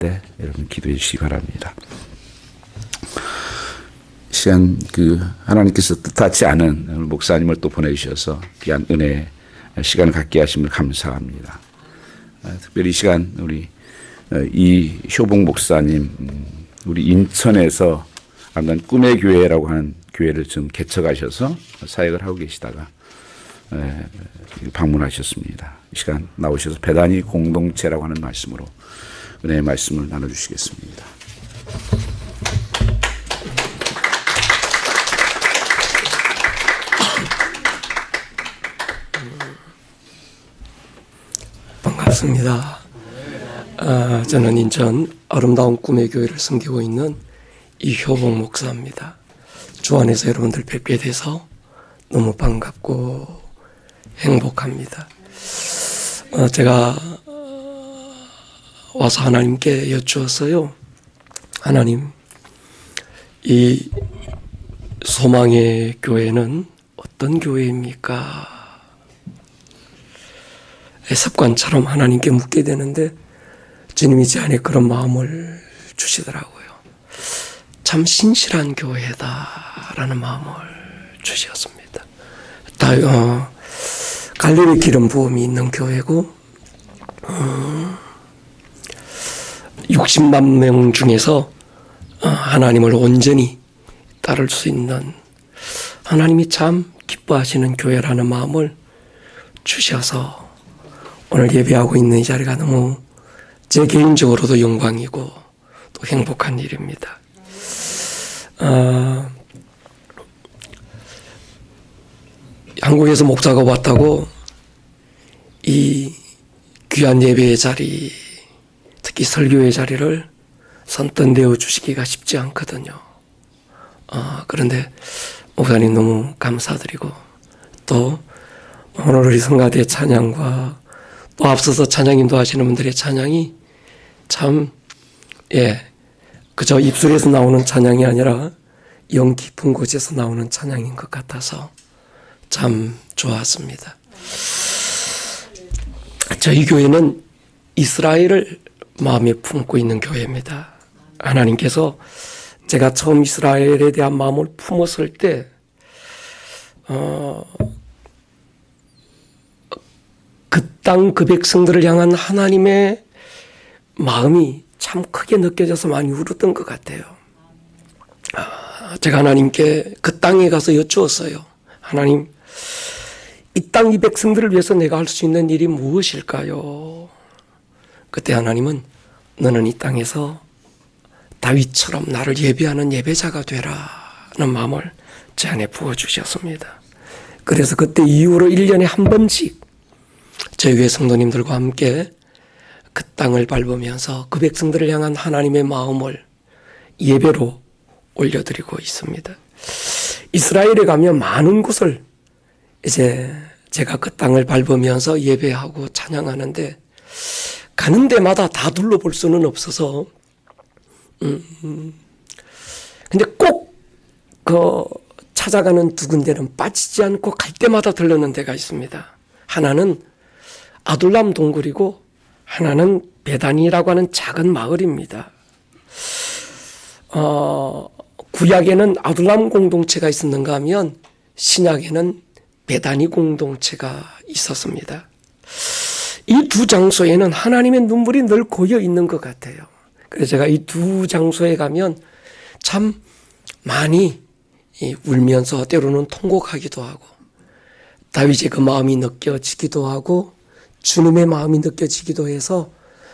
때 여러분 기도해 주시기 바랍니다. 시간 하나님께서 뜻하지 않은 목사님을 또 보내주셔서 귀한 은혜 시간을 갖게 하심을 감사합니다. 특별히 이 시간 우리 이효봉 목사님 우리 인천에서 아무튼 꿈의 교회라고 하는 교회를 좀 개척하셔서 사역을 하고 계시다가 방문하셨습니다. 이 시간 나오셔서 배단위 공동체라고 하는 말씀으로 은혜의 말씀을 나눠주시겠습니다. 반갑습니다. 저는 인천 아름다운 꿈의 교회를 섬기고 있는 이효봉 목사입니다. 주 안에서 여러분들 뵙게 돼서 너무 반갑고 행복합니다. 제가 와서 하나님께 여쭈었어요. 하나님, 이 소망의 교회는 어떤 교회입니까? 습관처럼 하나님께 묻게 되는데 주님이 제 안에 그런 마음을 주시더라고요. 참 신실한 교회다라는 마음을 주셨습니다. 갈릴리 기름 부음이 있는 교회고 60만 명 중에서 하나님을 온전히 따를 수 있는 하나님이 참 기뻐하시는 교회라는 마음을 주셔서 오늘 예배하고 있는 이 자리가 너무 제 개인적으로도 영광이고 또 행복한 일입니다. 한국에서 목사가 왔다고 이 귀한 예배의 자리, 특히 설교의 자리를 선뜻 내어주시기가 쉽지 않거든요. 그런데 목사님 너무 감사드리고 또 오늘 우리 성가대 찬양과 또 앞서서 찬양 인도하시는 분들의 찬양이 참 그저 입술에서 나오는 찬양이 아니라 영 깊은 곳에서 나오는 찬양인 것 같아서 참 좋았습니다. 저희 교회는 이스라엘을 마음에 품고 있는 교회입니다. 하나님께서 제가 처음 이스라엘에 대한 마음을 품었을 때 그 땅 그 백성들을 향한 하나님의 마음이 참 크게 느껴져서 많이 울었던 것 같아요. 제가 하나님께 그 땅에 가서 여쭈었어요. 하나님, 이 땅 이 백성들을 위해서 내가 할 수 있는 일이 무엇일까요? 그때 하나님은 너는 이 땅에서 다윗처럼 나를 예배하는 예배자가 되라는 마음을 제 안에 부어주셨습니다. 그래서 그때 이후로 1년에 한 번씩 저희 교회 성도님들과 함께 그 땅을 밟으면서 그 백성들을 향한 하나님의 마음을 예배로 올려드리고 있습니다. 이스라엘에 가면 많은 곳을 이제 제가 그 땅을 밟으면서 예배하고 찬양하는데 가는 데마다 다 둘러볼 수는 없어서 근데 꼭 찾아가는 두 군데는 빠지지 않고 갈 때마다 들르는 데가 있습니다. 하나는 아둘람 동굴이고 하나는 베다니라고 하는 작은 마을입니다. 구약에는 아둘람 공동체가 있었는가 하면 신약에는 베다니 공동체가 있었습니다. 이 두 장소에는 하나님의 눈물이 늘 고여 있는 것 같아요. 그래서 제가 이 두 장소에 가면 참 많이 울면서 때로는 통곡하기도 하고 다윗의 그 마음이 느껴지기도 하고 주님의 마음이 느껴지기도 해서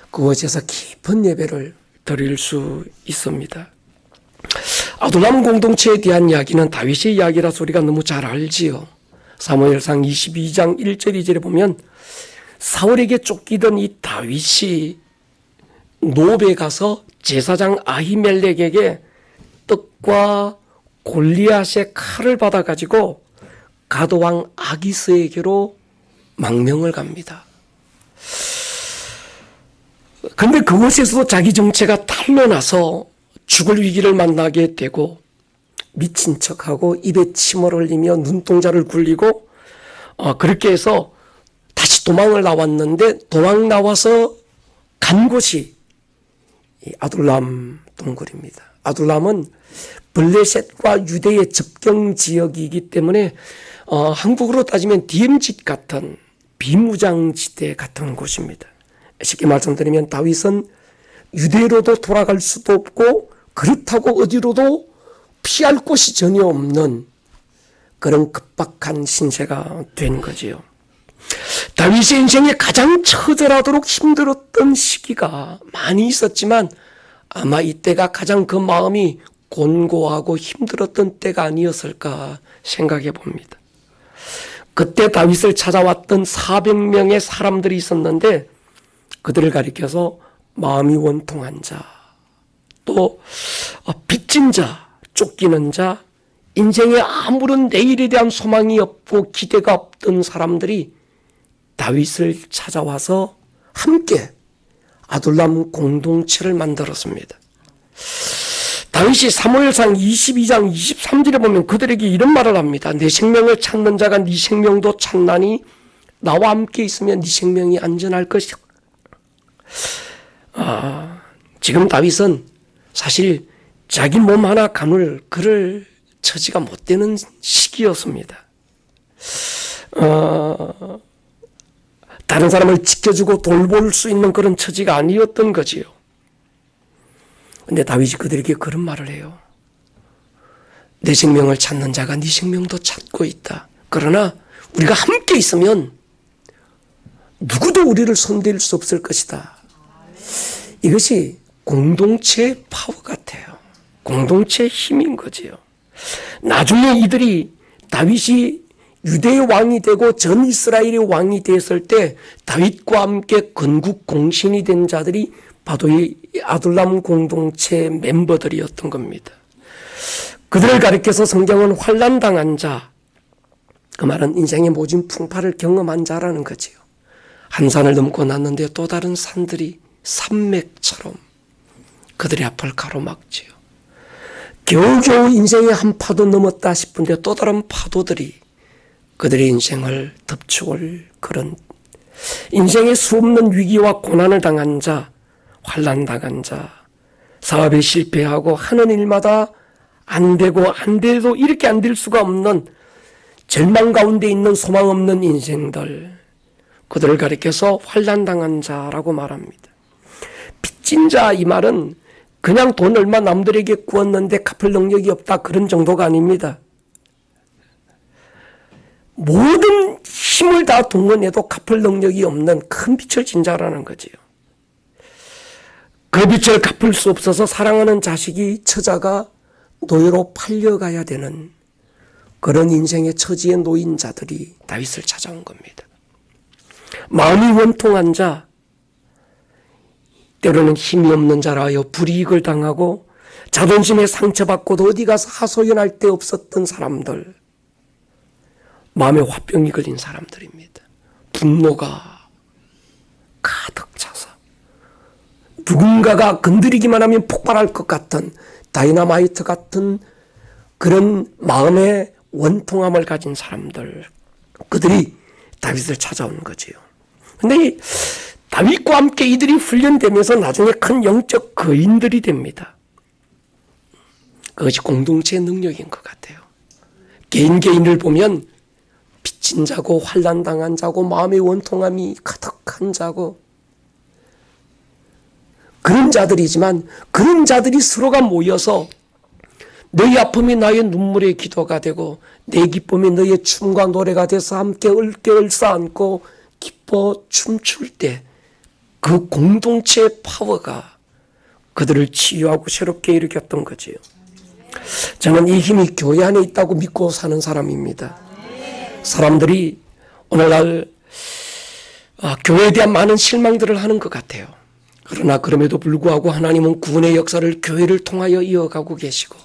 그곳에서 깊은 예배를 드릴 수 있습니다. 아둘람 공동체에 대한 이야기는 다윗의 이야기라서 우리가 너무 잘 알지요. 사무엘상 22장 1절 2절에 보면 사울에게 쫓기던 이 다윗이 노베 가서 제사장 아히멜렉에게 떡과 골리앗의 칼을 받아가지고 가도왕 아기스에게로 망명을 갑니다. 그런데 그곳에서도 자기 정체가 탄로나서 죽을 위기를 만나게 되고 미친 척하고 입에 침을 흘리며 눈동자를 굴리고 그렇게 해서 다시 도망을 나왔는데 도망 나와서 간 곳이 이 아둘람 동굴입니다. 아둘람은 블레셋과 유대의 접경 지역이기 때문에 한국으로 따지면 DMZ 같은 비무장지대 같은 곳입니다. 쉽게 말씀드리면 다윗은 유대로도 돌아갈 수도 없고 그렇다고 어디로도 피할 곳이 전혀 없는 그런 급박한 신세가 된 거지요. 다윗의 인생에 가장 처절하도록 힘들었던 시기가 많이 있었지만 아마 이때가 가장 그 마음이 곤고하고 힘들었던 때가 아니었을까 생각해 봅니다. 그때 다윗을 찾아왔던 400명의 사람들이 있었는데 그들을 가리켜서 마음이 원통한 자, 또 빚진 자, 쫓기는 자, 인생에 아무런 내일에 대한 소망이 없고 기대가 없던 사람들이 다윗을 찾아와서 함께 아둘람 공동체를 만들었습니다. 다윗이 사무엘상 22장 23절에 보면 그들에게 이런 말을 합니다. 내 생명을 찾는 자가 네 생명도 찾나니 나와 함께 있으면 네 생명이 안전할 것이다. 지금 다윗은 사실 자기 몸 하나 감을 그럴 처지가 못 되는 시기였습니다. 다른 사람을 지켜주고 돌볼 수 있는 그런 처지가 아니었던 거지요. 근데 다윗이 그들에게 그런 말을 해요. 내 생명을 찾는 자가 네 생명도 찾고 있다. 그러나 우리가 함께 있으면 누구도 우리를 손댈 수 없을 것이다. 이것이 공동체의 파워 같아요. 공동체의 힘인 거지요. 나중에 이들이 다윗이 유대의 왕이 되고 전 이스라엘의 왕이 되었을 때 다윗과 함께 건국 공신이 된 자들이 바로 이 아둘람 공동체 멤버들이었던 겁니다. 그들을 가리켜서 성경은 환난당한 자, 그 말은 인생의 모진 풍파를 경험한 자라는 거지요. 한 산을 넘고 났는데 또 다른 산들이 산맥처럼 그들의 앞을 가로막지요. 겨우겨우 인생의 한 파도 넘었다 싶은데 또 다른 파도들이 그들의 인생을 덮쳐올 그런 인생의 수없는 위기와 고난을 당한 자, 환난 당한 자, 사업에 실패하고 하는 일마다 안 되고 안 돼도 이렇게 안 될 수가 없는 절망 가운데 있는 소망 없는 인생들, 그들을 가리켜서 환난 당한 자라고 말합니다. 빚진 자, 이 말은 그냥 돈 얼마 남들에게 구웠는데 갚을 능력이 없다 그런 정도가 아닙니다. 모든 힘을 다 동원해도 갚을 능력이 없는 큰 빚을 진 자라는 거지요. 그 빚을 갚을 수 없어서 사랑하는 자식이 처자가 노예로 팔려가야 되는 그런 인생의 처지에 놓인 자들이 다윗을 찾아온 겁니다. 마음이 원통한 자, 때로는 힘이 없는 자라 하여 불이익을 당하고 자존심에 상처받고도 어디 가서 하소연할 데 없었던 사람들, 마음에 화병이 걸린 사람들입니다. 분노가 가득 차서 누군가가 건드리기만 하면 폭발할 것 같은 다이너마이트 같은 그런 마음의 원통함을 가진 사람들, 그들이 다윗을 찾아온 거지요. 근데 다윗과 함께 이들이 훈련되면서 나중에 큰 영적 거인들이 됩니다. 그것이 공동체의 능력인 것 같아요. 개인을 보면 빚진 자고 환난 당한 자고 마음의 원통함이 가득한 자고 그런 자들이지만 그런 자들이 서로가 모여서 너희 아픔이 나의 눈물의 기도가 되고 내 기쁨이 너의 춤과 노래가 돼서 함께 얼게 얼싸안고 기뻐 춤출 때 그 공동체의 파워가 그들을 치유하고 새롭게 일으켰던 거지요. 저는 이 힘이 교회 안에 있다고 믿고 사는 사람입니다. 사람들이 오늘날 교회에 대한 많은 실망들을 하는 것 같아요. 그러나 그럼에도 불구하고 하나님은 구원의 역사를 교회를 통하여 이어가고 계시고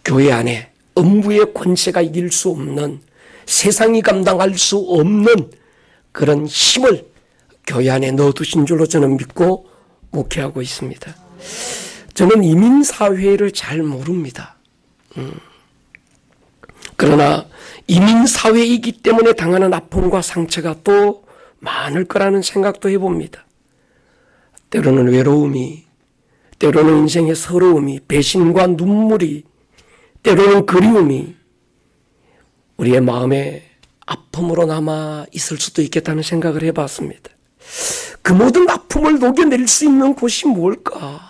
교회 안에 음부의 권세가 이길 수 없는, 세상이 감당할 수 없는 그런 힘을 교회 안에 넣어두신 줄로 저는 믿고 목회하고 있습니다. 저는 이민사회를 잘 모릅니다. 그러나 이민사회이기 때문에 당하는 아픔과 상처가 또 많을 거라는 생각도 해봅니다. 때로는 외로움이, 때로는 인생의 서러움이, 배신과 눈물이, 때로는 그리움이 우리의 마음에 아픔으로 남아 있을 수도 있겠다는 생각을 해봤습니다. 그 모든 아픔을 녹여낼 수 있는 곳이 뭘까?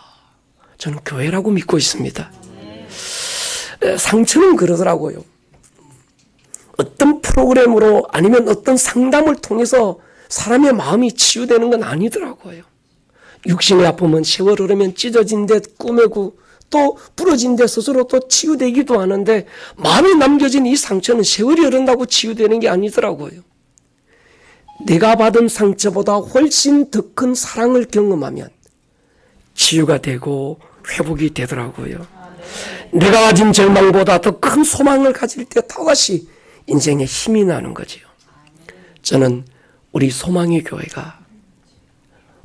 저는 교회라고 믿고 있습니다. 상처는 그러더라고요. 어떤 프로그램으로 아니면 어떤 상담을 통해서 사람의 마음이 치유되는 건 아니더라고요. 육신의 아픔은 세월 흐르면 찢어진 데 꾸매고 또 부러진 데 스스로 또 치유되기도 하는데, 마음에 남겨진 이 상처는 세월이 흐른다고 치유되는 게 아니더라고요. 내가 받은 상처보다 훨씬 더 큰 사랑을 경험하면 치유가 되고 회복이 되더라고요. 내가 가진 절망보다 더 큰 소망을 가질 때 또다시 인생에 힘이 나는 거지요. 저는 우리 소망의 교회가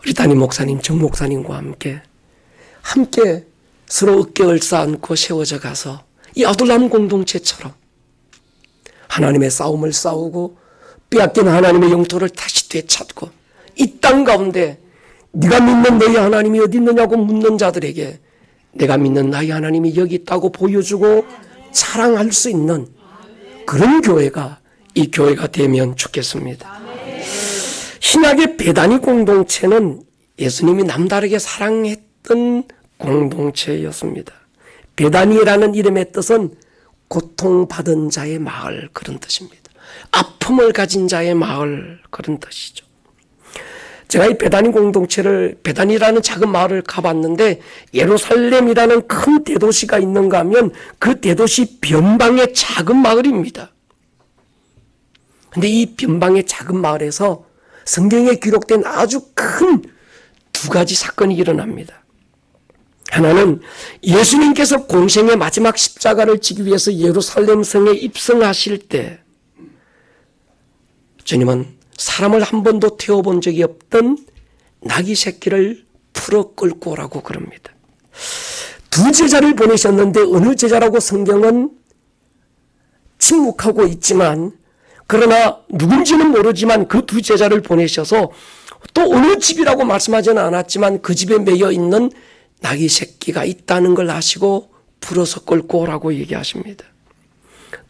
우리 담임 목사님, 정 목사님과 함께 서로 어깨 얽어안고 세워져 가서 이 아둘람 공동체처럼 하나님의 싸움을 싸우고 빼앗긴 하나님의 영토를 다시 되찾고, 이 땅 가운데 네가 믿는 너희 하나님이 어디 있느냐고 묻는 자들에게 내가 믿는 나의 하나님이 여기 있다고 보여주고 자랑할 수 있는 그런 교회가 이 교회가 되면 좋겠습니다. 신약의 베다니 공동체는 예수님이 남다르게 사랑했던 공동체였습니다. 베다니라는 이름의 뜻은 고통받은 자의 마을, 그런 뜻입니다. 아픔을 가진 자의 마을, 그런 뜻이죠. 제가 이 베다니 공동체를, 베다니라는 작은 마을을 가봤는데, 예루살렘이라는 큰 대도시가 있는가 하면 그 대도시 변방의 작은 마을입니다. 근데 이 변방의 작은 마을에서 성경에 기록된 아주 큰 두 가지 사건이 일어납니다. 하나는 예수님께서 공생의 마지막 십자가를 지기 위해서 예루살렘 성에 입성하실 때 주님은 사람을 한 번도 태워본 적이 없던 나귀 새끼를 풀어 끌고 오라고 그럽니다. 두 제자를 보내셨는데 어느 제자라고 성경은 침묵하고 있지만, 그러나 누군지는 모르지만 그 두 제자를 보내셔서 또 어느 집이라고 말씀하지는 않았지만 그 집에 매여 있는 나귀 새끼가 있다는 걸 아시고 풀어서 끌고 오라고 얘기하십니다.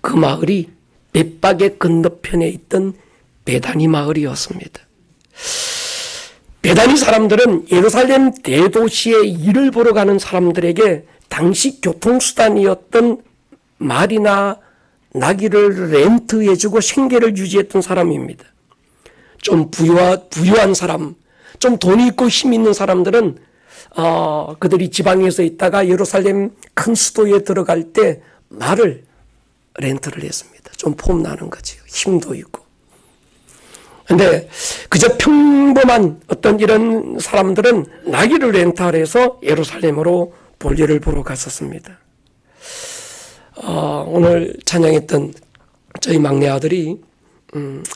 그 마을이 벳박의 건너편에 있던 베다니 마을이었습니다. 베다니 사람들은 예루살렘 대도시의 일을 보러 가는 사람들에게 당시 교통수단이었던 말이나 나귀를 렌트해주고 생계를 유지했던 사람입니다. 좀 부유한 사람, 좀 돈이 있고 힘 있는 사람들은 그들이 지방에서 있다가 예루살렘 큰 수도에 들어갈 때 말을 렌트를 했습니다. 좀 폼나는 거지요. 힘도 있고. 근데 그저 평범한 어떤 이런 사람들은 나귀를 렌탈해서 예루살렘으로 볼일을 보러 갔었습니다. 오늘 찬양했던 저희 막내 아들이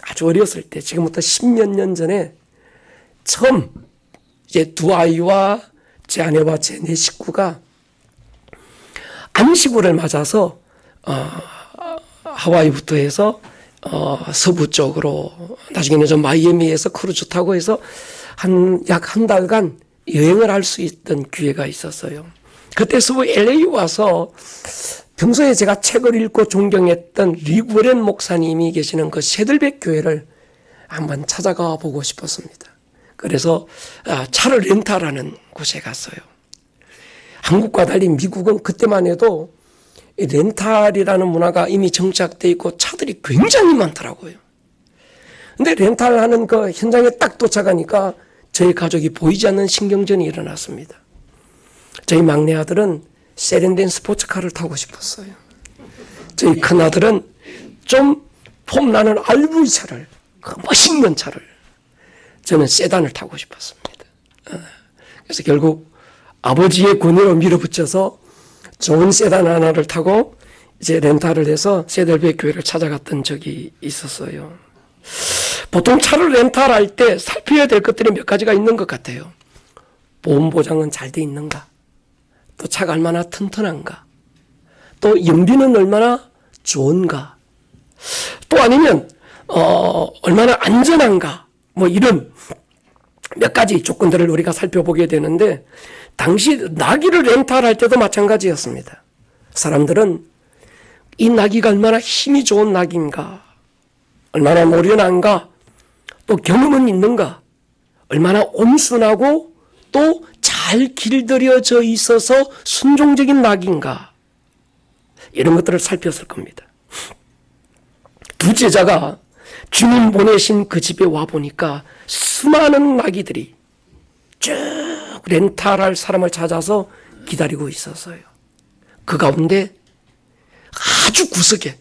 아주 어렸을 때, 지금부터 10몇 년 전에 처음 이제 두 아이와 제 아내와 제 네 식구가 안식구를 맞아서 하와이부터 해서 서부 쪽으로, 나중에는 좀 마이애미에서 크루즈 타고 해서 약 한 달간 여행을 할 수 있던 기회가 있었어요. 그때 서부 LA 와서 평소에 제가 책을 읽고 존경했던 리구렌 목사님이 계시는 그 새들백 교회를 한번 찾아가 보고 싶었습니다. 그래서 차를 렌탈하는 곳에 갔어요. 한국과 달리 미국은 그때만 해도 이 렌탈이라는 문화가 이미 정착되어 있고 차들이 굉장히 많더라고요. 근데 렌탈하는 그 현장에 딱 도착하니까 저희 가족이 보이지 않는 신경전이 일어났습니다. 저희 막내 아들은 세련된 스포츠카를 타고 싶었어요. 저희 큰아들은 좀 폼나는 RV 차를, 멋있는 차를, 저는 세단을 타고 싶었습니다. 그래서 결국 아버지의 권유로 밀어붙여서 좋은 세단 하나를 타고 이제 렌탈을 해서 새들백 교회를 찾아갔던 적이 있었어요. 보통 차를 렌탈할 때 살펴야 될 것들이 몇 가지가 있는 것 같아요. 보험 보장은 잘 돼 있는가? 또 차가 얼마나 튼튼한가? 또 연비는 얼마나 좋은가? 또 아니면 얼마나 안전한가? 뭐 이런 몇 가지 조건들을 우리가 살펴보게 되는데, 당시 나귀를 렌탈할 때도 마찬가지였습니다. 사람들은 이 나귀가 얼마나 힘이 좋은 나귀인가, 얼마나 노련한가, 또 경험은 있는가, 얼마나 온순하고 또 잘 길들여져 있어서 순종적인 나귀인가, 이런 것들을 살폈을 겁니다. 두 제자가 주님 보내신 그 집에 와보니까 수많은 나귀들이 쭉 렌탈할 사람을 찾아서 기다리고 있었어요. 그 가운데 아주 구석에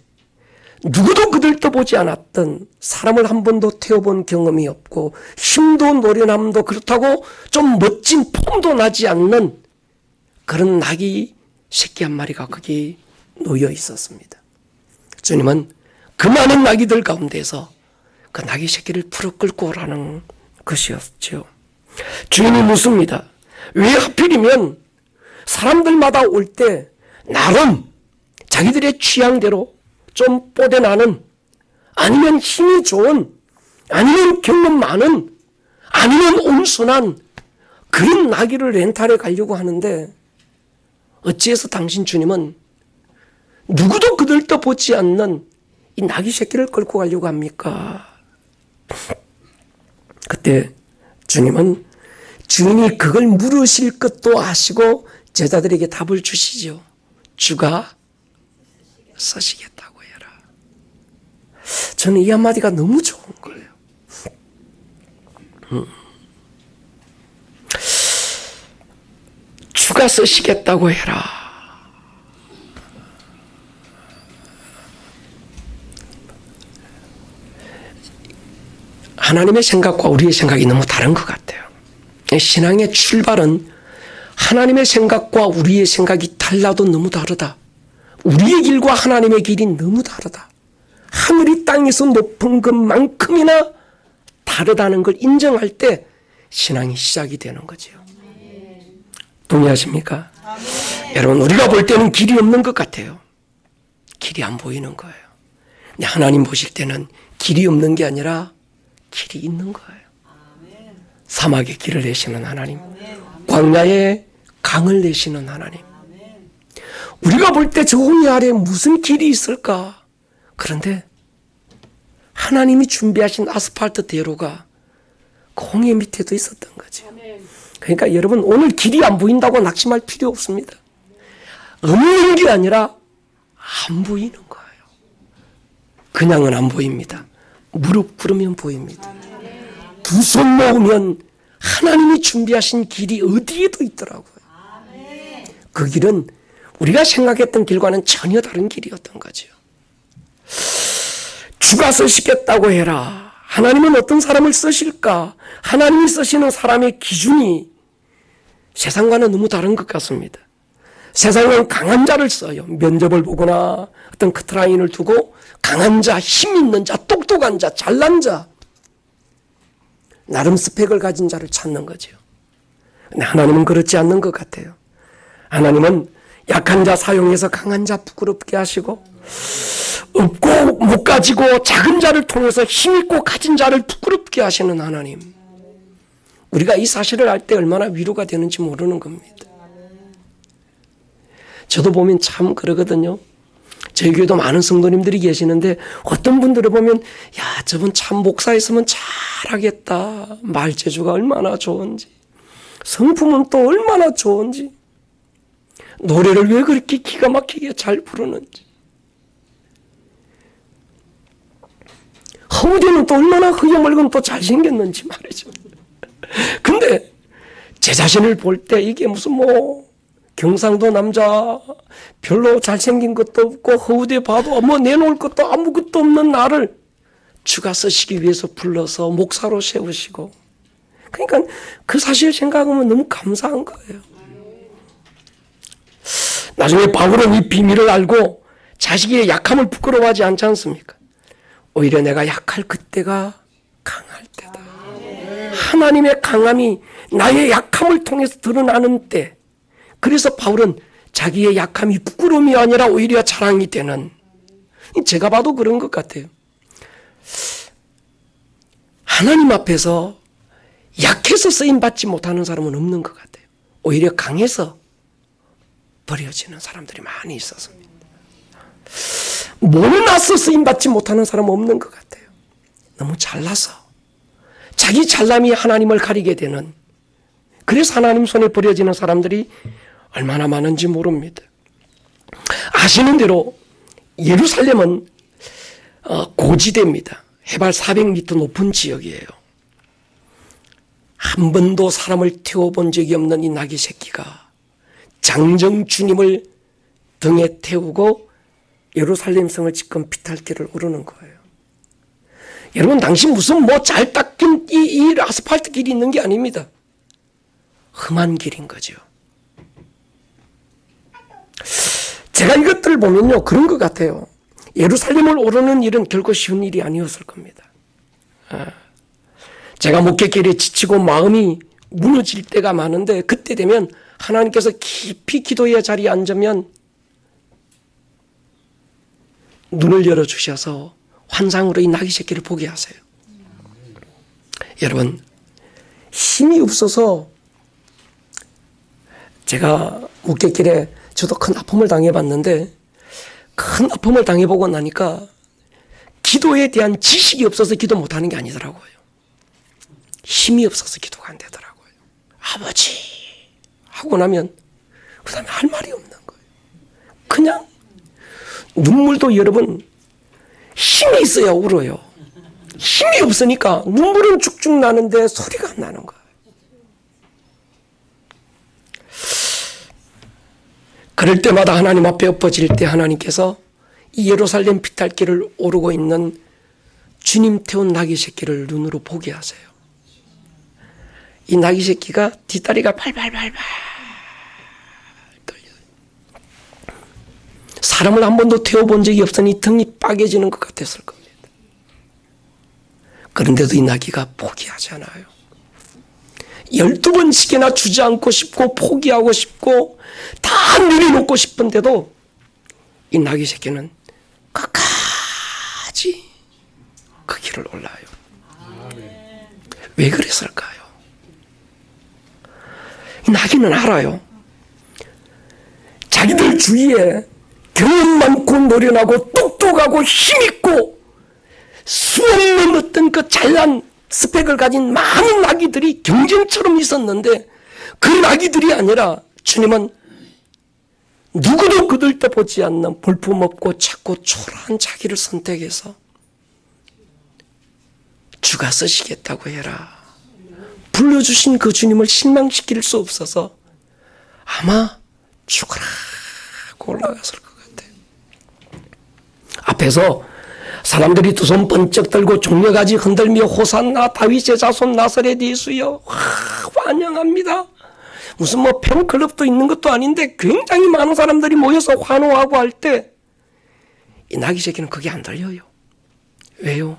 누구도 그들도 보지 않았던, 사람을 한 번도 태워본 경험이 없고 힘도 노련함도 그렇다고 좀 멋진 폼도 나지 않는 그런 나귀 새끼 한 마리가 거기 놓여 있었습니다. 주님은 그 많은 나귀들 가운데서 그 나귀 새끼를 풀어 끌고 오라는 것이었죠. 주님이 묻습니다. 왜 하필이면 사람들마다 올 때 나름 자기들의 취향대로 좀 뽀대나는, 아니면 힘이 좋은, 아니면 경험 많은, 아니면 온순한 그런 나귀를 렌탈해 가려고 하는데, 어찌해서 당신 주님은 누구도 그들도 보지 않는 이 나귀 새끼를 끌고 가려고 합니까? 그때 주님은 주인이 그걸 물으실 것도 아시고 제자들에게 답을 주시죠. 주가 서시겠다고 해라. 저는 이 한마디가 너무 좋은 거예요. 주가 서시겠다고 해라. 하나님의 생각과 우리의 생각이 너무 다른 것 같아요. 신앙의 출발은 하나님의 생각과 우리의 생각이 달라도 너무 다르다. 우리의 길과 하나님의 길이 너무 다르다. 하늘이 땅에서 높은 것만큼이나 다르다는 걸 인정할 때 신앙이 시작이 되는 거죠. 동의하십니까? 여러분, 우리가 볼 때는 길이 없는 것 같아요. 길이 안 보이는 거예요. 근데 하나님 보실 때는 길이 없는 게 아니라 길이 있는 거예요. 사막에 길을 내시는 하나님, 광야에 강을 내시는 하나님. 우리가 볼 때 저 홍해 아래에 무슨 길이 있을까? 그런데 하나님이 준비하신 아스팔트 대로가 그 홍해 밑에도 있었던 거죠. 그러니까 여러분, 오늘 길이 안 보인다고 낙심할 필요 없습니다. 없는 게 아니라 안 보이는 거예요. 그냥은 안 보입니다. 무릎 꿇으면 보입니다. 두 손 모으면 하나님이 준비하신 길이 어디에도 있더라고요. 그 길은 우리가 생각했던 길과는 전혀 다른 길이었던 거죠. 주가 쓰시겠다고 해라. 하나님은 어떤 사람을 쓰실까? 하나님이 쓰시는 사람의 기준이 세상과는 너무 다른 것 같습니다. 세상은 강한 자를 써요. 면접을 보거나 어떤 커트라인을 두고 강한 자, 힘 있는 자, 똑똑한 자, 잘난 자, 나름 스펙을 가진 자를 찾는 거죠. 근데 하나님은 그렇지 않는 것 같아요. 하나님은 약한 자 사용해서 강한 자 부끄럽게 하시고, 없고 못 가지고 작은 자를 통해서 힘있고 가진 자를 부끄럽게 하시는 하나님. 우리가 이 사실을 알 때 얼마나 위로가 되는지 모르는 겁니다. 저도 보면 참 그러거든요. 저희 교회도 많은 성도님들이 계시는데 어떤 분들을 보면, 야, 저분 참 목사였으면 잘하겠다. 말재주가 얼마나 좋은지, 성품은 또 얼마나 좋은지, 노래를 왜 그렇게 기가 막히게 잘 부르는지, 허우대는 또 얼마나 흐여멀건 또 잘생겼는지 말이죠. 근데 제 자신을 볼 때 이게 무슨 경상도 남자 별로 잘생긴 것도 없고 허우대 봐도 내놓을 것도 아무것도 없는 나를 주가 쓰시기 위해서 불러서 목사로 세우시고, 그러니까 그 사실 생각하면 너무 감사한 거예요. 나중에 바울은 이 비밀을 알고 자식의 약함을 부끄러워하지 않지 않습니까? 오히려 내가 약할 그때가 강할 때다. 하나님의 강함이 나의 약함을 통해서 드러나는 때, 그래서 바울은 자기의 약함이 부끄러움이 아니라 오히려 자랑이 되는, 제가 봐도 그런 것 같아요. 하나님 앞에서 약해서 쓰임받지 못하는 사람은 없는 것 같아요. 오히려 강해서 버려지는 사람들이 많이 있었습니다. 못나서 쓰임받지 못하는 사람은 없는 것 같아요. 너무 잘나서 자기 잘남이 하나님을 가리게 되는, 그래서 하나님 손에 버려지는 사람들이 얼마나 많은지 모릅니다. 아시는 대로 예루살렘은 고지대입니다. 해발 400m 높은 지역이에요. 한 번도 사람을 태워본 적이 없는 이 나귀 새끼가 장정 주님을 등에 태우고 예루살렘 성을 지금 비탈길을 오르는 거예요. 여러분, 당시 무슨 뭐 잘 닦인 이 아스팔트 길이 있는 게 아닙니다. 험한 길인 거죠. 제가 이것들을 보면요, 그런 것 같아요. 예루살렘을 오르는 일은 결코 쉬운 일이 아니었을 겁니다. 제가 목회길에 지치고 마음이 무너질 때가 많은데, 그때 되면 하나님께서 깊이 기도의 자리에 앉으면 눈을 열어주셔서 환상으로 이 나귀 새끼를 보게 하세요. 여러분, 힘이 없어서, 제가 목회길에 저도 큰 아픔을 당해봤는데, 큰 아픔을 당해보고 나니까 기도에 대한 지식이 없어서 기도 못하는 게 아니더라고요. 힘이 없어서 기도가 안 되더라고요. 아버지 하고 나면 그 다음에 할 말이 없는 거예요. 그냥 눈물도 여러분 힘이 있어야 울어요. 힘이 없으니까 눈물은 쭉쭉 나는데 소리가 안 나는 거예요. 그럴 때마다 하나님 앞에 엎어질 때 하나님께서 이 예루살렘 비탈길을 오르고 있는 주님 태운 나귀 새끼를 눈으로 보게 하세요. 이 나귀 새끼가 뒷다리가 발발발발 떨려요. 사람을 한 번도 태워본 적이 없으니 등이 빠개지는 것 같았을 겁니다. 그런데도 이 나귀가 포기하지 않아요. 12번씩이나 주저앉고 싶고 포기하고 싶고 다 내려놓고 싶은데도 이 나귀 새끼는 끝까지 그 길을 올라요. 왜 그랬을까요? 이 나귀는 알아요. 자기들 주위에 경험 많고 노련하고 똑똑하고 힘있고 수없는 어떤 그 잘난 스펙을 가진 많은 나귀들이 경쟁처럼 있었는데, 그 나귀들이 아니라 주님은 누구도 거들떠보지 않는 볼품없고 작고 초라한 자기를 선택해서 주가 쓰시겠다고 해라. 불러주신 그 주님을 실망시킬 수 없어서 아마 죽으라고 올라갔을 것 같아요. 앞에서 사람들이 두 손 번쩍 들고 종려가지 흔들며 호산나 다윗의 자손 나사렛 예수여 환영합니다. 무슨 뭐 팬클럽도 있는 것도 아닌데 굉장히 많은 사람들이 모여서 환호하고 할 때 이 나귀 새끼는 그게 안 들려요. 왜요?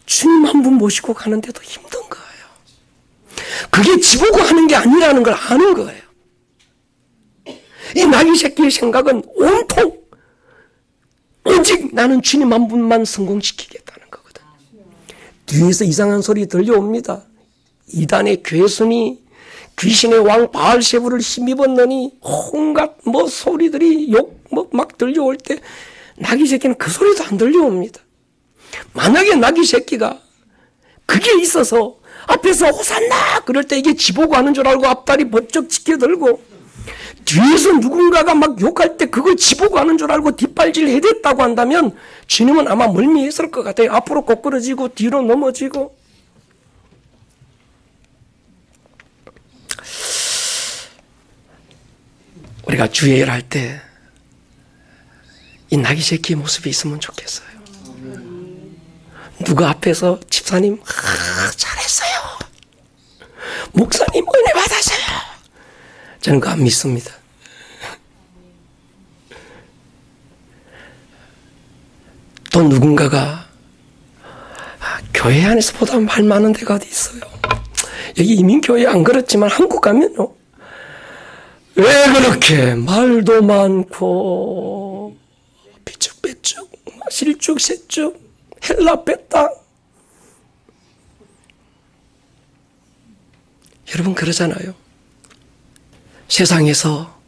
주님 한 분 모시고 가는데도 힘든 거예요. 그게 지보고 하는 게 아니라는 걸 아는 거예요. 이 나귀 새끼의 생각은 온통 오직 나는 주님 한 분만 성공시키겠다는 거거든요. 뒤에서 이상한 소리 들려옵니다. 이단의 괴순이 귀신의 왕 바알세부를 힘입었느니 온갖 뭐 소리들이 욕 막 들려올 때 나귀 새끼는 그 소리도 안 들려옵니다. 만약에 나귀 새끼가 그게 있어서 앞에서 호산나 그럴 때 이게 지보고 하는 줄 알고 앞다리 번쩍 지켜들고 뒤에서 누군가가 막 욕할 때 그걸 지보고 하는 줄 알고 뒷발질 해댔다고 한다면 주님은 아마 멀미했을 것 같아요. 앞으로 꼬꾸러지고 뒤로 넘어지고. 우리가 주의를 할 때 이 나귀 새끼의 모습이 있으면 좋겠어요. 누가 앞에서 집사님 잘했어요. 목사님 은혜 받았어요. 저는 그거 안 믿습니다. 또 누군가가 교회 안에서 보다 말 많은 데가 어디 있어요. 여기 이민교회 안 그렇지만 한국 가면요. 왜 그렇게 말도 많고 비쭉비쭉 실쭉세쭉 헬라 뺐다. 여러분 그러잖아요. 세상에서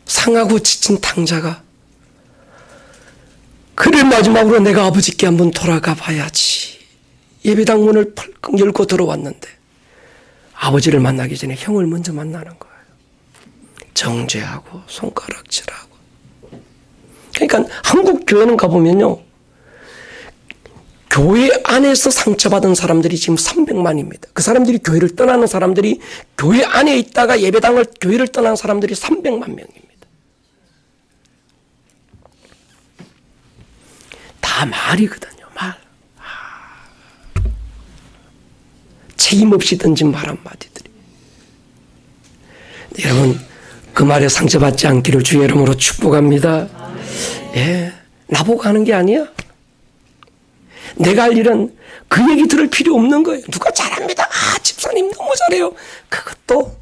상하고 지친 탕자가 그래 마지막으로 내가 아버지께 한번 돌아가 봐야지. 예배당 문을 펄컥 열고 들어왔는데 아버지를 만나기 전에 형을 먼저 만나는 거예요. 정죄하고 손가락질하고. 그러니까 한국 교회는 가보면요, 교회 안에서 상처받은 사람들이 지금 300만입니다. 그 사람들이 교회를 떠나는 사람들이, 교회 안에 있다가 예배당을, 교회를 떠나는 사람들이 300만 명입니다. 다 말이거든요, 말. 책임없이 던진 말 한마디들이. 여러분, 그 말에 상처받지 않기를 주의 이름으로 축복합니다. 예, 나보고 하는 게 아니야. 내가 할 일은 그 얘기 들을 필요 없는 거예요. 누가 잘합니다. 집사님 너무 잘해요. 그것도,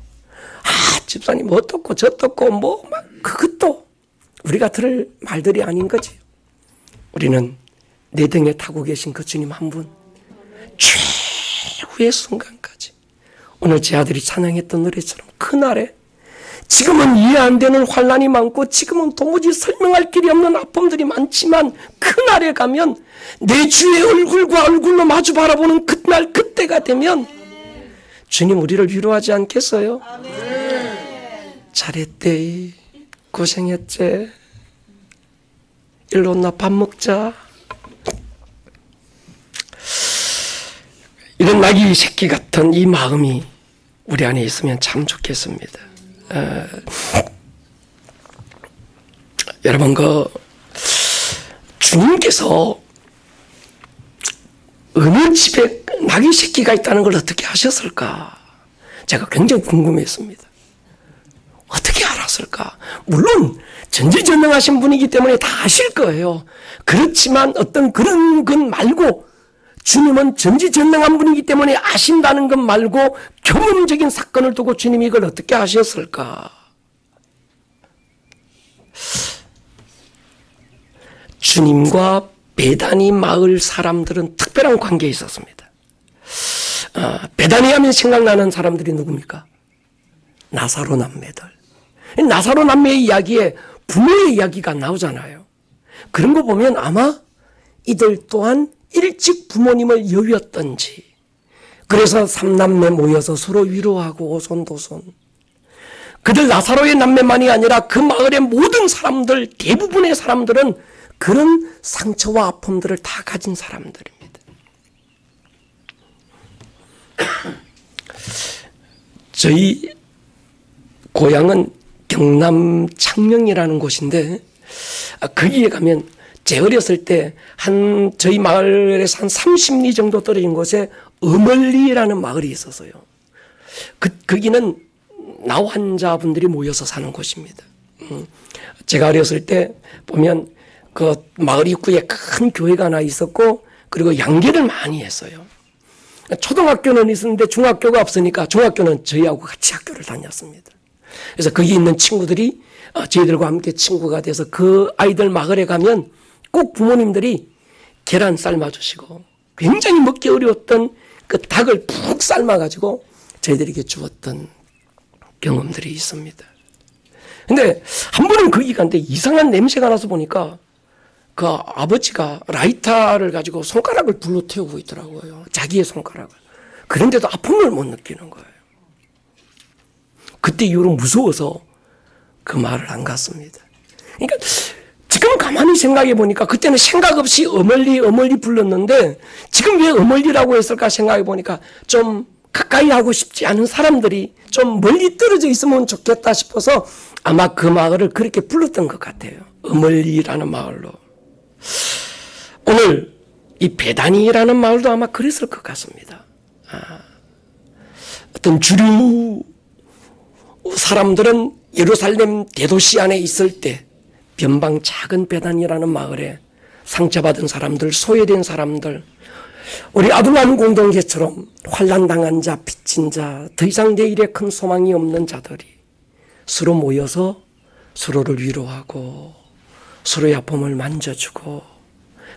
집사님 어떻고 저떻고 뭐, 막, 그것도 우리가 들을 말들이 아닌 거지. 우리는 내 등에 타고 계신 그 주님 한 분, 최후의 순간까지. 오늘 제 아들이 찬양했던 노래처럼 그날에 지금은 이해 안 되는 환난이 많고 지금은 도무지 설명할 길이 없는 아픔들이 많지만 그날에 가면 내 주의 얼굴과 얼굴로 마주 바라보는 그날 그때가 되면 주님 우리를 위로하지 않겠어요? 잘했대, 고생했지, 일로 나 밥 먹자. 이런 나귀 새끼 같은 이 마음이 우리 안에 있으면 참 좋겠습니다. 여러분, 주님께서 어느 집에 나귀 새끼가 있다는 걸 어떻게 아셨을까? 제가 굉장히 궁금했습니다. 어떻게 알았을까? 물론 전지전능하신 분이기 때문에 다 아실 거예요. 그렇지만 어떤 그런 것 말고 주님은 전지전능한 분이기 때문에 아신다는 것 말고 경험적인 사건을 두고 주님이 이걸 어떻게 아셨을까? 주님과 베다니 마을 사람들은 특별한 관계에 있었습니다. 베다니 하면 생각나는 사람들이 누굽니까? 나사로 남매들. 나사로 남매의 이야기에 부모의 이야기가 나오잖아요. 그런 거 보면 아마 이들 또한 일찍 부모님을 여겼던지, 그래서 삼남매 모여서 서로 위로하고 오손도손. 그들 나사로의 남매만이 아니라 그 마을의 모든 사람들, 대부분의 사람들은 그런 상처와 아픔들을 다 가진 사람들입니다. 저희 고향은 경남 창녕이라는 곳인데, 거기에 가면 제 어렸을 때 저희 마을에서 한 30리 정도 떨어진 곳에 어멀리라는 마을이 있었어요. 거기는 나 환자분들이 모여서 사는 곳입니다. 제가 어렸을 때 보면 그 마을 입구에 큰 교회가 하나 있었고, 그리고 양계를 많이 했어요. 초등학교는 있었는데 중학교가 없으니까 중학교는 저희하고 같이 학교를 다녔습니다. 그래서 거기 있는 친구들이 저희들과 함께 친구가 돼서 그 아이들 마을에 가면 꼭 부모님들이 계란 삶아주시고 굉장히 먹기 어려웠던 그 닭을 푹 삶아가지고 저희들에게 주었던 경험들이 있습니다. 근데 한 번은 거기 갔는데 이상한 냄새가 나서 보니까 그 아버지가 라이터를 가지고 손가락을 불로 태우고 있더라고요. 자기의 손가락을. 그런데도 아픔을 못 느끼는 거예요. 그때 이후로 무서워서 그 말을 안 갔습니다. 그러니까 지금 가만히 생각해 보니까 그때는 생각 없이 어멀리 불렀는데 지금 왜 어멀리라고 했을까 생각해 보니까 좀 가까이 하고 싶지 않은 사람들이 좀 멀리 떨어져 있으면 좋겠다 싶어서 아마 그 마을을 그렇게 불렀던 것 같아요. 어멀리라는 마을로. 오늘 이 베다니라는 마을도 아마 그랬을 것 같습니다. 어떤 주류 사람들은 예루살렘 대도시 안에 있을 때 변방 작은 베단이라는 마을에 상처받은 사람들, 소외된 사람들, 우리 아둘람 공동체처럼 환난당한 자, 빚진 자, 더 이상 내일에 큰 소망이 없는 자들이 서로 모여서 서로를 위로하고 서로의 아픔을 만져주고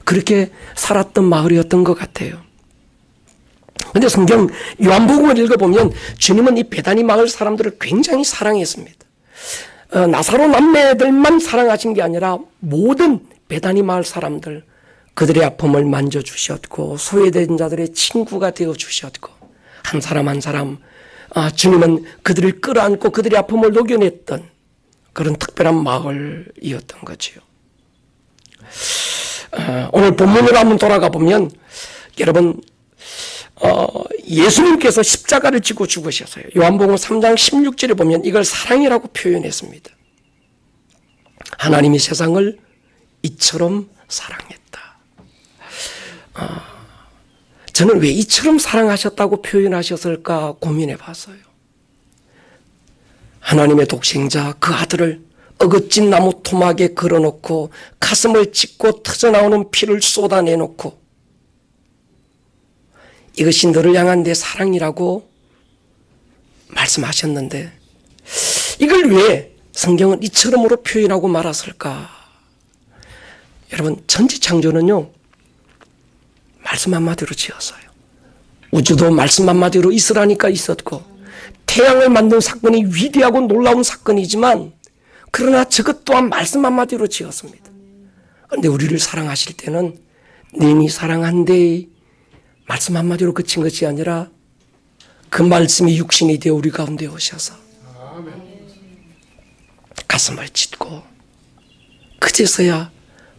그렇게 살았던 마을이었던 것 같아요. 근데 성경 요한복음을 읽어보면 주님은 이 베다니 마을 사람들을 굉장히 사랑했습니다. 나사로 남매들만 사랑하신 게 아니라 모든 베다니 마을 사람들, 그들의 아픔을 만져주셨고 소외된 자들의 친구가 되어주셨고 한 사람 한 사람 주님은 그들을 끌어안고 그들의 아픔을 녹여냈던 그런 특별한 마을이었던 거지요. 오늘 본문으로 한번 돌아가 보면 여러분 예수님께서 십자가를 지고 죽으셨어요. 요한복음 3장 16절에 보면 이걸 사랑이라고 표현했습니다. 하나님이 세상을 이처럼 사랑했다. 저는 왜 이처럼 사랑하셨다고 표현하셨을까 고민해 봤어요. 하나님의 독생자 그 아들을 어긋진 나무 토막에 걸어놓고 가슴을 찢고 터져나오는 피를 쏟아내놓고 이것이 너를 향한 내 사랑이라고 말씀하셨는데 이걸 왜 성경은 이처럼으로 표현하고 말았을까? 여러분 천지창조는요 말씀 한마디로 지었어요. 우주도 말씀 한마디로 있으라니까 있었고 태양을 만든 사건이 위대하고 놀라운 사건이지만 그러나 저것 또한 말씀 한마디로 지었습니다. 그런데 우리를 사랑하실 때는 님이 사랑한데 말씀 한마디로 그친 것이 아니라 그 말씀이 육신이 되어 우리 가운데 오셔서 가슴을 찢고 그제서야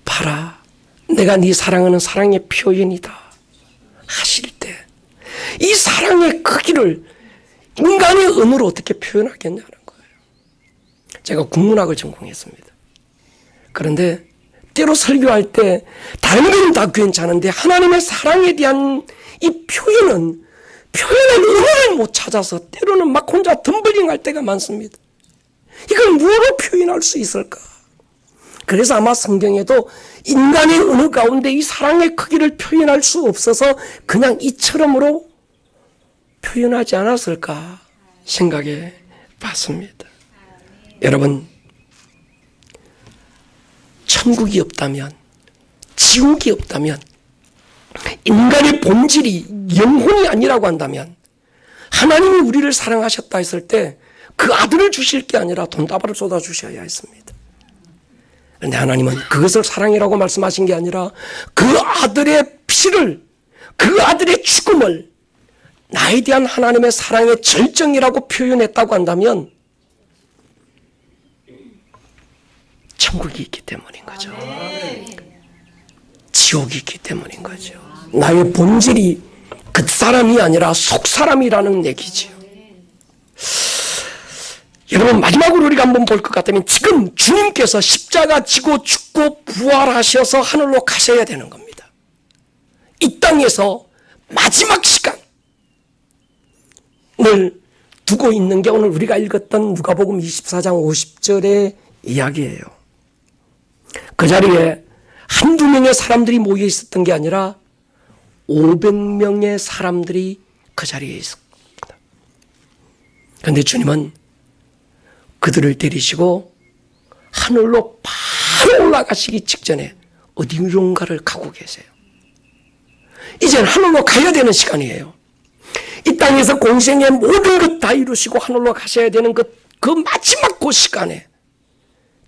봐라 내가 네 사랑하는 사랑의 표현이다 하실 때 이 사랑의 크기를 인간의 언어로 어떻게 표현하겠냐는 거예요. 제가 국문학을 전공했습니다. 그런데 때로 설교할 때 다른 건 다 괜찮은데 하나님의 사랑에 대한 이 표현의 언어를 못 찾아서 때로는 막 혼자 덤블링할 때가 많습니다. 이걸 무엇으로 표현할 수 있을까? 그래서 아마 성경에도 인간의 언어 가운데 이 사랑의 크기를 표현할 수 없어서 그냥 이처럼으로 표현하지 않았을까 생각해 봤습니다. 여러분, 천국이 없다면, 지옥이 없다면, 인간의 본질이 영혼이 아니라고 한다면 하나님이 우리를 사랑하셨다 했을 때 그 아들을 주실 게 아니라 돈다발을 쏟아주셔야 했습니다. 그런데 하나님은 그것을 사랑이라고 말씀하신 게 아니라 그 아들의 피를, 그 아들의 죽음을 나에 대한 하나님의 사랑의 절정이라고 표현했다고 한다면 천국이 있기 때문인 거죠. 지옥이 있기 때문인 거죠. 나의 본질이 겉사람이 아니라 속사람이라는 얘기지요. 여러분 마지막으로 우리가 한번 볼 것 같다면 지금 주님께서 십자가 지고 죽고 부활하셔서 하늘로 가셔야 되는 겁니다. 이 땅에서 마지막 시간을 두고 있는 게 오늘 우리가 읽었던 누가복음 24장 50절의 이야기예요. 그 자리에 한두 명의 사람들이 모여 있었던 게 아니라 500명의 사람들이 그 자리에 있었습니다. 그런데 주님은 그들을 데리시고 하늘로 바로 올라가시기 직전에 어디론가를 가고 계세요. 이제는 하늘로 가야 되는 시간이에요. 이 땅에서 공생의 모든 것 다 이루시고 하늘로 가셔야 되는 그 마지막 그 시간에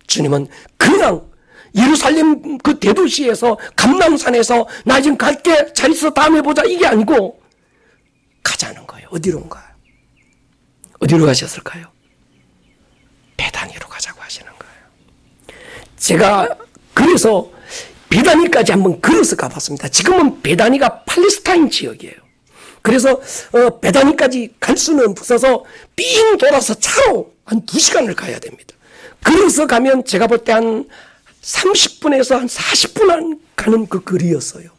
주님은 그냥 예루살렘 그 대도시에서 감람산에서 나 지금 갈게 잘 있어 다음에 보자 이게 아니고 가자는 거예요. 어디론가요? 어디로 가셨을까요? 베다니로 가자고 하시는 거예요. 제가 그래서 베다니까지 한번 걸어서 가봤습니다. 지금은 베다니가 팔레스타인 지역이에요. 그래서 베다니까지 갈 수는 없어서 삥 돌아서 차로 한 2시간을 가야 됩니다. 걸어서 가면 제가 볼 때 한 30분에서 한 40분 가는 그 거리였어요.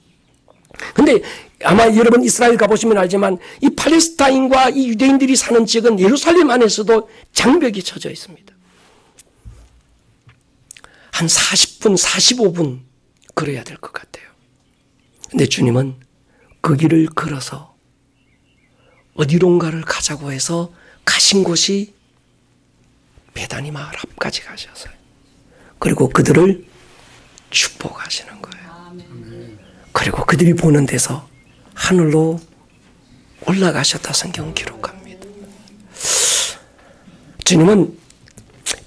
근데 아마 여러분 이스라엘 가보시면 알지만 이 팔레스타인과 이 유대인들이 사는 지역은 예루살렘 안에서도 장벽이 쳐져 있습니다. 한 40분, 45분 걸어야 될 것 같아요. 근데 주님은 그 길을 걸어서 어디론가를 가자고 해서 가신 곳이 베다니 마을 앞까지 가셨어요. 그리고 그들을 축복하시는 거예요. 그리고 그들이 보는 데서 하늘로 올라가셨다 성경 기록합니다. 주님은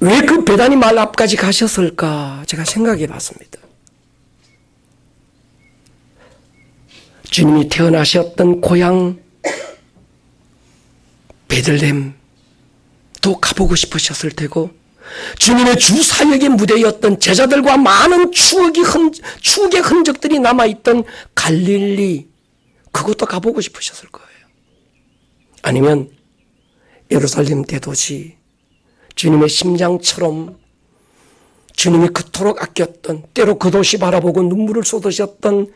왜 그 베다니 마을 앞까지 가셨을까 제가 생각해 봤습니다. 주님이 태어나셨던 고향 베들레헴도 가보고 싶으셨을 테고, 주님의 주 사역의 무대였던 제자들과 많은 추억의 흔적들이 남아있던 갈릴리, 그것도 가보고 싶으셨을 거예요. 아니면 예루살렘 대도시, 주님의 심장처럼 주님이 그토록 아꼈던, 때로 그 도시 바라보고 눈물을 쏟으셨던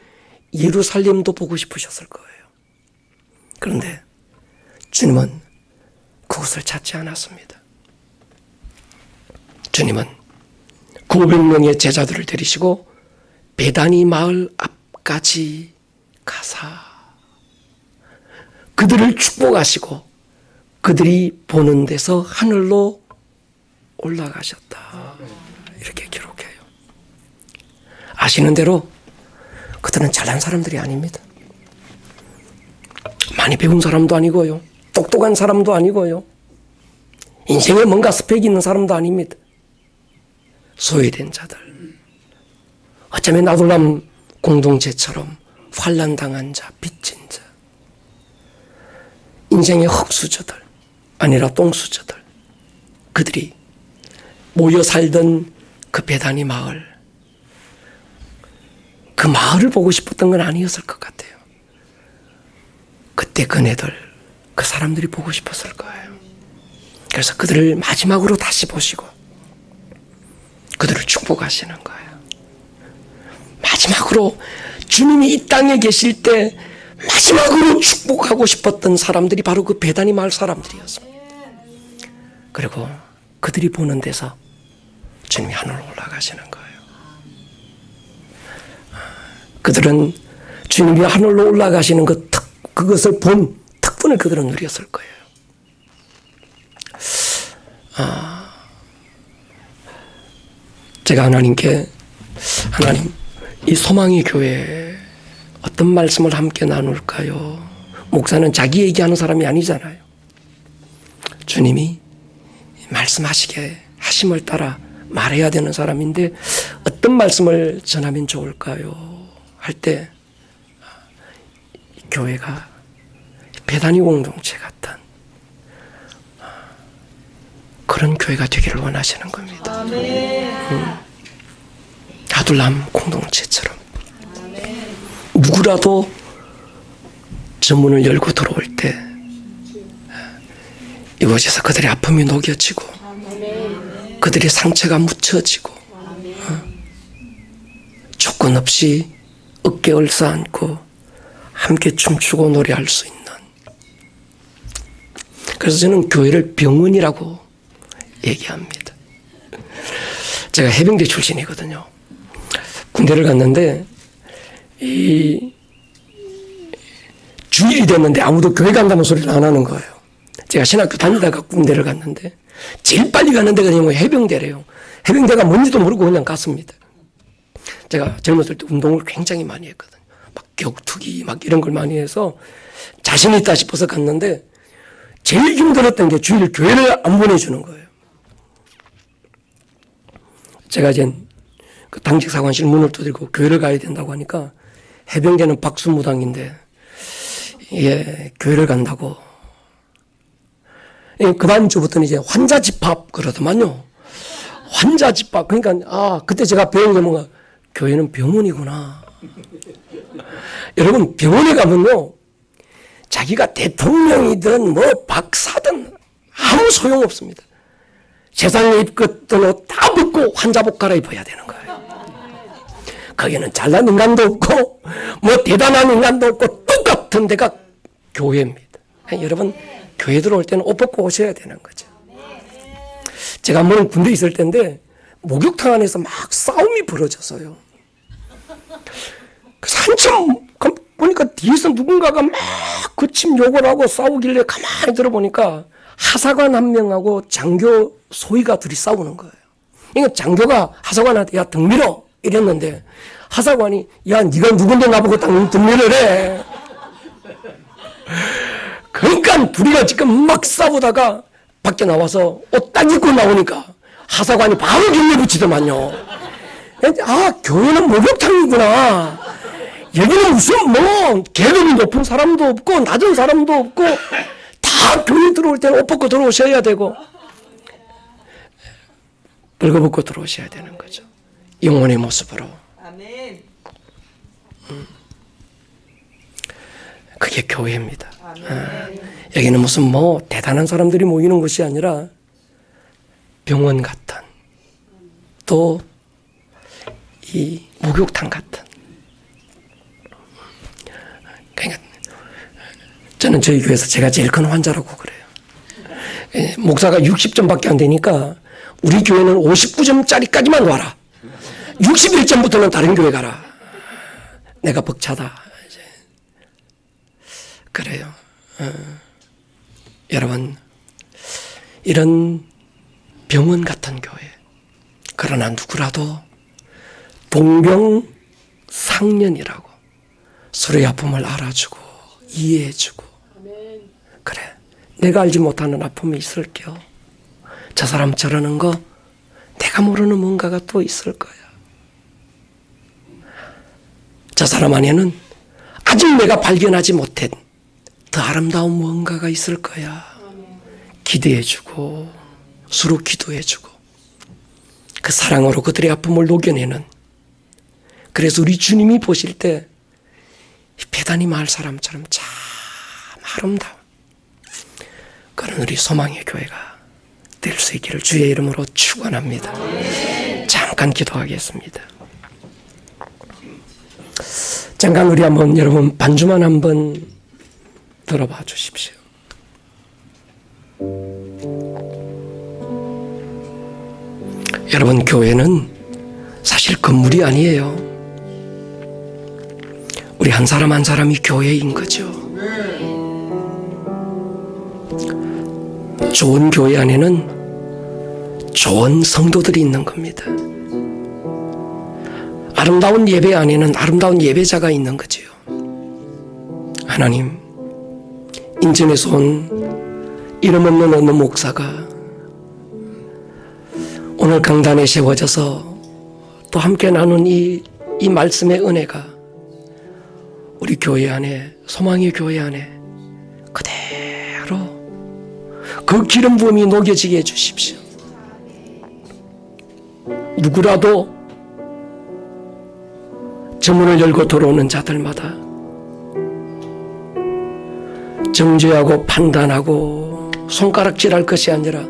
예루살렘도 보고 싶으셨을 거예요. 그런데 주님은 그곳을 찾지 않았습니다. 주님은 900명의 제자들을 데리시고 베다니 마을 앞까지 가사 그들을 축복하시고 그들이 보는 데서 하늘로 올라가셨다. 이렇게 기록해요. 아시는 대로 그들은 잘난 사람들이 아닙니다. 많이 배운 사람도 아니고요. 똑똑한 사람도 아니고요. 인생에 뭔가 스펙이 있는 사람도 아닙니다. 소외된 자들. 어쩌면 아둘람 공동체처럼 환난당한 자, 빚진 자. 인생의 흙수저들, 아니라 똥수저들. 그들이 모여 살던 그 베다니 마을, 그 마을을 보고 싶었던 건 아니었을 것 같아요. 그때 그네들, 그 사람들이 보고 싶었을 거예요. 그래서 그들을 마지막으로 다시 보시고 그들을 축복하시는 거예요. 마지막으로 주님이 이 땅에 계실 때 마지막으로 축복하고 싶었던 사람들이 바로 그 베다니 마을 사람들이었습니다. 그리고 그들이 보는 데서 주님이 하늘로 올라가시는 거예요. 그들은 주님이 하늘로 올라가시는 그것을 본 특권을 그들은 누렸을 거예요. 제가 하나님께, 하나님, 이 소망의 교회에 어떤 말씀을 함께 나눌까요? 목사는 자기 얘기하는 사람이 아니잖아요. 주님이 말씀하시게 하심을 따라 말해야 되는 사람인데 어떤 말씀을 전하면 좋을까요? 할 때 교회가 베다니 공동체 같은 그런 교회가 되기를 원하시는 겁니다. 아둘람 공동체처럼 누구라도 전문을 열고 들어올 때 이곳에서 그들의 아픔이 녹여지고 그들의 상처가 묻혀지고 조건 없이 어깨 얽어안고 함께 춤추고 노래할 수 있는. 그래서 저는 교회를 병원이라고 얘기합니다. 제가 해병대 출신이거든요. 군대를 갔는데 이 주일이 됐는데 아무도 교회 간다는 소리를 안 하는 거예요. 제가 신학교 다니다가 군대를 갔는데 제일 빨리 가는 데가 그냥 해병대래요. 해병대가 뭔지도 모르고 그냥 갔습니다. 제가 젊었을 때 운동을 굉장히 많이 했거든요. 막 격투기 막 이런 걸 많이 해서 자신 있다 싶어서 갔는데 제일 힘들었던 게 주일 교회를 안 보내주는 거예요. 제가 이제 그 당직 사관실 문을 두드리고 교회를 가야 된다고 하니까 해병대는 박수무당인데 예, 교회를 간다고. 그 다음 주부터는 이제 환자 집합 그러더만요. 환자 집합. 그러니까 그때 제가 배운 게 뭔가 교회는 병원이구나. 여러분 병원에 가면요 자기가 대통령이든 뭐 박사든 아무 소용없습니다. 세상에 입었던 옷 다 벗고 환자복 갈아입어야 되는 거예요. 거기는 잘난 인간도 없고 뭐 대단한 인간도 없고 똑같은 데가 교회입니다. 여러분 교회 들어올 때는 옷 벗고 오셔야 되는 거죠. 제가 한 번은 군대에 있을 때인데 목욕탕 안에서 막 싸움이 벌어졌어요. 그래서 한참 보니까 뒤에서 누군가가 막 거친 욕을 하고 싸우길래 가만히 들어보니까 하사관 한 명하고 장교 소위가 둘이 싸우는 거예요. 그러니까 장교가 하사관한테 야 등 밀어 이랬는데 하사관이 야 네가 누군데 나보고 등 밀으래. 그러니까 둘이가 지금 막 싸우다가 밖에 나와서 옷 딱 입고 나오니까 하사관이 바로 경례 붙이더만요. 아, 교회는 목욕탕이구나. 여기는 무슨 뭐 계급이 높은 사람도 없고 낮은 사람도 없고 다 교회 들어올 때는 옷 벗고 들어오셔야 되고 벌거벗고 들어오셔야 되는 거죠. 영혼의 모습으로. 아멘. 그게 교회입니다. 여기는 무슨 뭐 대단한 사람들이 모이는 곳이 아니라 병원 같은 또 이 목욕탕 같은. 그러니까 저는 저희 교회에서 제가 제일 큰 환자라고 그래요. 목사가 60점밖에 안 되니까 우리 교회는 59점짜리까지만 와라. 61점부터는 다른 교회 가라. 내가 벅차다. 이제. 그래요. 여러분, 이런 병원 같은 교회. 그러나 누구라도 동병상련이라고 서로의 아픔을 알아주고 이해해주고. 그래, 내가 알지 못하는 아픔이 있을게요. 저 사람 저러는 거 내가 모르는 뭔가가 또 있을 거야. 저 사람 안에는 아직 내가 발견하지 못한 더 아름다운 뭔가가 있을 거야. 기대해주고 서로 기도해주고 그 사랑으로 그들의 아픔을 녹여내는. 그래서 우리 주님이 보실 때 베다니 마을 사람처럼 참 아름다운 그런 우리 소망의 교회가 될 수 있기를 주의 이름으로 축원합니다. 잠깐 기도하겠습니다. 잠깐 우리 한번 여러분 반주만 한번 들어봐 주십시오. 여러분, 교회는 사실 건물이 아니에요. 우리 한 사람 한 사람이 교회인 거죠. 좋은 교회 안에는 좋은 성도들이 있는 겁니다. 아름다운 예배 안에는 아름다운 예배자가 있는 거지요. 하나님, 인천에서 온 이름 없는 어느 목사가 오늘 강단에 세워져서 또 함께 나눈 이 말씀의 은혜가 우리 교회 안에, 소망의 교회 안에 그대로 그 기름 부음이 녹여지게 해주십시오. 누구라도 저 문을 열고 들어오는 자들마다 정죄하고 판단하고 손가락질할 것이 아니라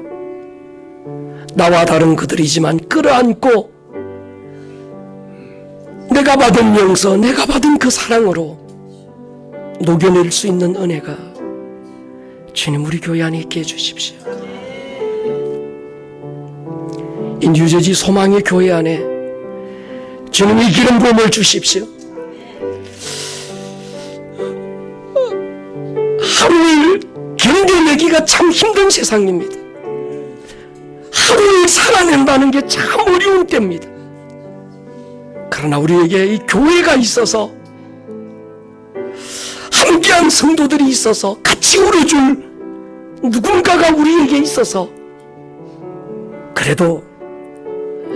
나와 다른 그들이지만 끌어안고 내가 받은 용서, 내가 받은 그 사랑으로 녹여낼 수 있는 은혜가 주님 우리 교회 안에 있게 해주십시오. 이 뉴저지 소망의 교회 안에 주님이 기름 부음을 주십시오. 하루를 견뎌내기가 참 힘든 세상입니다. 하루를 살아낸다는 게 참 어려운 때입니다. 그러나 우리에게 이 교회가 있어서 함께한 성도들이 있어서 같이 울어줄 누군가가 우리에게 있어서 그래도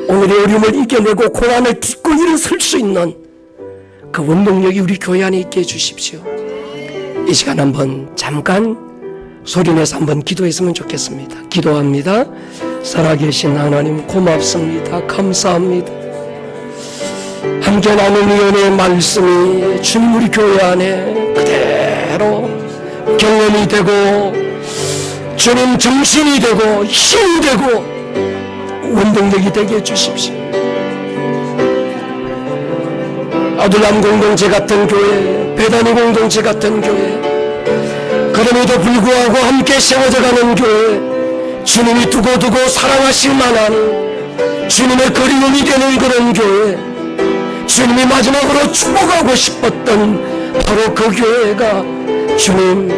오늘의 어려움을 이겨내고 고난을 딛고 일어설 수 있는 그 원동력이 우리 교회 안에 있게 해주십시오. 이 시간 한번 잠깐 소리내서 한번 기도했으면 좋겠습니다. 기도합니다. 살아계신 하나님 고맙습니다. 감사합니다. 함께 나눈 위원의 말씀이 주님 우리 교회 안에 그대로 경험이 되고 주님 정신이 되고 힘이 되고 원동력이 되게 해주십시오. 아둘람 공동체 같은 교회, 베다니 공동체 같은 교회, 그럼에도 불구하고 함께 세워져가는 교회, 주님이 두고두고 사랑하실 만한 주님의 그리움이 되는 그런 교회, 주님이 마지막으로 축복하고 싶었던 바로 그 교회가 주님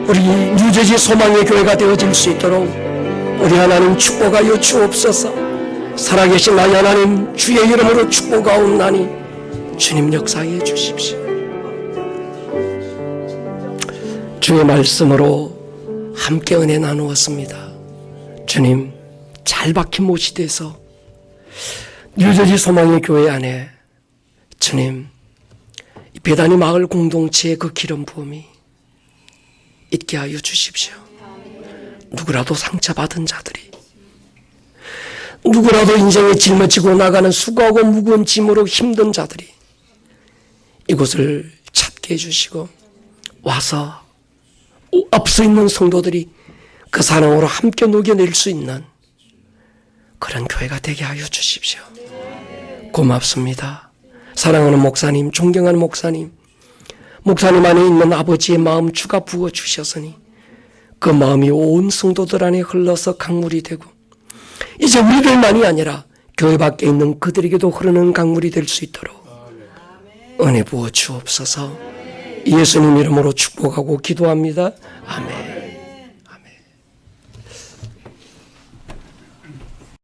우리 뉴저지 소망의 교회가 되어질 수 있도록 우리 하나님 축복하여 주옵소서. 살아계신 나의 하나님 주의 이름으로 축복하옵나니 주님 역사해 주십시오. 주의 말씀으로 함께 은혜 나누었습니다. 주님, 잘 박힌 못이 돼서 뉴저지 소망의 교회 안에 주님, 이 베다니 마을 공동체의 그 기름 부음이 있게 하여 주십시오. 누구라도 상처받은 자들이, 누구라도 인생에 짊어지고 나가는 수고하고 무거운 짐으로 힘든 자들이 이곳을 찾게 해주시고 와서 앞서 있는 성도들이 그 사랑으로 함께 녹여낼 수 있는 그런 교회가 되게 하여 주십시오. 고맙습니다. 사랑하는 목사님, 존경하는 목사님, 목사님 안에 있는 아버지의 마음 주가 부어주셨으니 그 마음이 온 성도들 안에 흘러서 강물이 되고 이제 우리들만이 아니라 교회 밖에 있는 그들에게도 흐르는 강물이 될 수 있도록 은혜 부어 주옵소서. 예수님 이름으로 축복하고 기도합니다. 아멘.